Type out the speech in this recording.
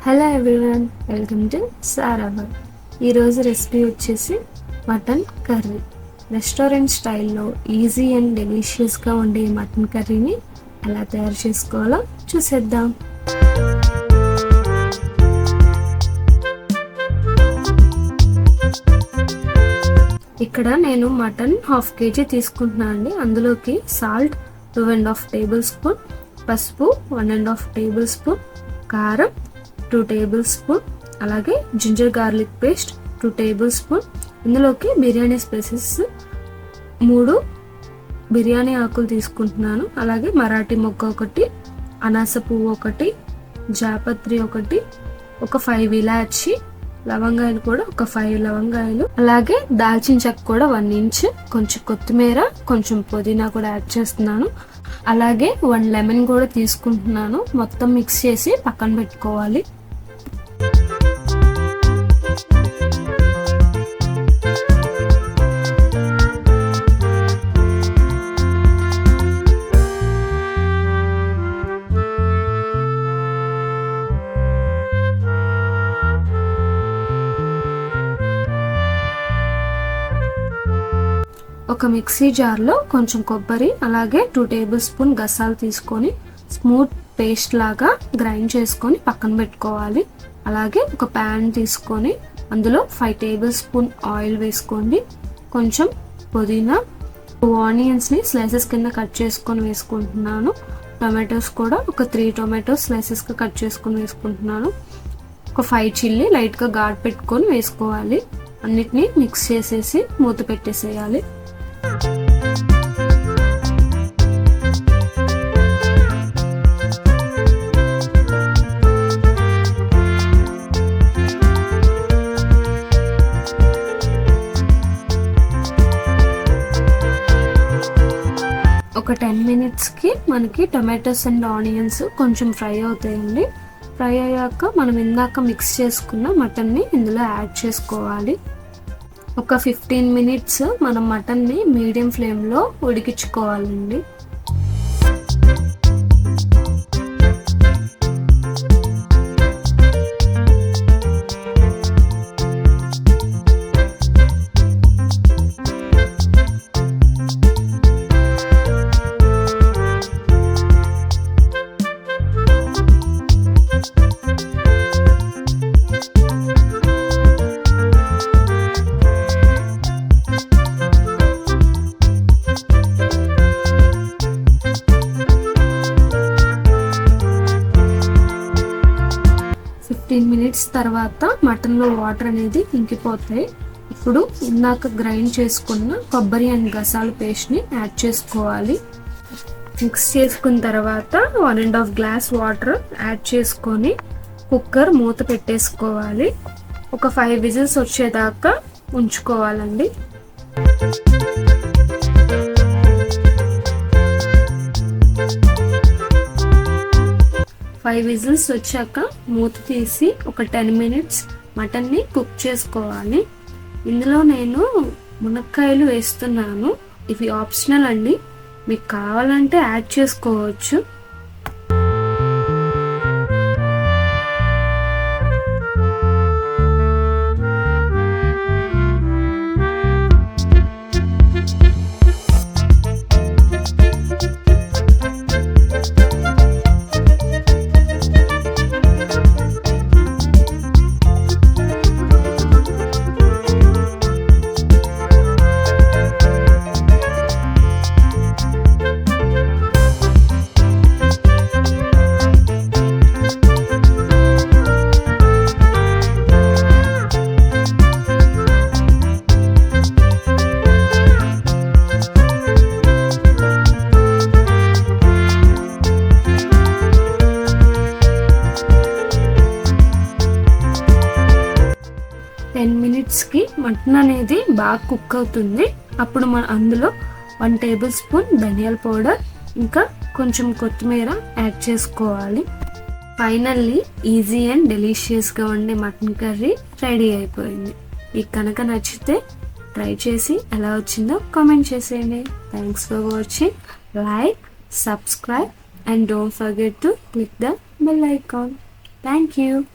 Hello everyone, welcome to Sarabad. ఈరోజు recipe వచ్చేసి mutton curry. Restaurant స్టైల్లో ఈజీ అండ్ డెలిషియస్గా ఉండే మటన్ కర్రీని ఎలా తయారు చేసుకోవాలో చూసేద్దాం. ఇక్కడ నేను మటన్ 1/2 kg తీసుకుంటున్నాను అండి. అందులోకి సాల్ట్ 2.5 టేబుల్ స్పూన్, పసుపు 1.5 టేబుల్ స్పూన్, కారం 2 టేబుల్ స్పూన్, అలాగే ginger garlic paste 2 tablespoon. ఇందులోకి బిర్యానీ స్పైసెస్ 3 బిర్యానీ ఆకులు తీసుకుంటున్నాను. అలాగే మరాఠీ మొగ్గ 1, అనాస పువ్వు 1, జాపత్రి 1, ఒక 5 ఇలాచి, లవంగాయలు కూడా ఒక 5 లవంగాయలు, అలాగే దాల్చిన చెక్క కూడా 1 ఇంచ్, కొంచెం కొత్తిమీర, కొంచెం పుదీనా కూడా యాడ్ చేస్తున్నాను. అలాగే 1 లెమన్ కూడా తీసుకుంటున్నాను. మొత్తం మిక్స్ చేసి పక్కన పెట్టుకోవాలి. ఒక మిక్సీ జార్లో కొంచెం కొబ్బరి, అలాగే 2 టేబుల్ స్పూన్ గసాలు తీసుకొని స్మూత్ పేస్ట్ లాగా గ్రైండ్ చేసుకొని పక్కన పెట్టుకోవాలి. అలాగే ఒక ప్యాన్ తీసుకొని అందులో 5 టేబుల్ స్పూన్ ఆయిల్ వేసుకోండి. కొంచెం పుదీనా, 2 ఆనియన్స్ని స్లైసెస్ కింద కట్ చేసుకొని వేసుకుంటున్నాను. టొమాటోస్ కూడా ఒక 3 టొమాటోస్ స్లైసెస్గా కట్ చేసుకొని వేసుకుంటున్నాను. ఒక 5 చిల్లీ లైట్గా ఘాటు పెట్టుకొని వేసుకోవాలి. అన్నిటినీ మిక్స్ చేసేసి మూత పెట్టేసేయాలి. ఒక 10 మినిట్స్కి మనకి టొమాటోస్ అండ్ ఆనియన్స్ కొంచెం ఫ్రై అవుతాయండి. ఫ్రై అయ్యాక మనం ఇందాక మిక్స్ చేసుకున్న మటన్ని ఇందులో యాడ్ చేసుకోవాలి. ఒక 15 మినిట్స్ మనం మటన్ని మీడియం ఫ్లేమ్లో ఉడికించుకోవాలండి. మినిట్స్ తర్వాత మటన్లో వాటర్ అనేది ఇంకిపోతాయి. ఇప్పుడు ఇందాక గ్రైండ్ చేసుకున్న కొబ్బరి అండ్ గసాల పేస్ట్ని యాడ్ చేసుకోవాలి. మిక్స్ చేసుకున్న తర్వాత 1.5 గ్లాస్ వాటర్ యాడ్ చేసుకొని కుక్కర్ మూత పెట్టేసుకోవాలి. ఒక 5 విజిల్స్ వచ్చేదాకా ఉంచుకోవాలండి. 5 విజిల్స్ వచ్చాక మూత తీసి ఒక 10 మినిట్స్ మటన్ని కుక్ చేసుకోవాలి. ఇందులో నేను మునక్కాయలు వేస్తున్నాను. ఇవి ఆప్షనల్ అండి, మీకు కావాలంటే యాడ్ చేసుకోవచ్చు. మినిట్స్కి మటన్ అనేది బాగా కుక్ అవుతుంది. అప్పుడు మనం అందులో 1 టేబుల్ స్పూన్ ధనియాల పౌడర్, ఇంకా కొంచెం కొత్తిమీర యాడ్ చేసుకోవాలి. ఫైనల్లీ ఈజీ అండ్ డెలిషియస్గా ఉండే మటన్ కర్రీ రెడీ అయిపోయింది. మీకు కనుక నచ్చితే ట్రై చేసి ఎలా వచ్చిందో కామెంట్ చేసేయండి. Thanks for watching. Like, subscribe and don't forget to click the bell icon. Thank you.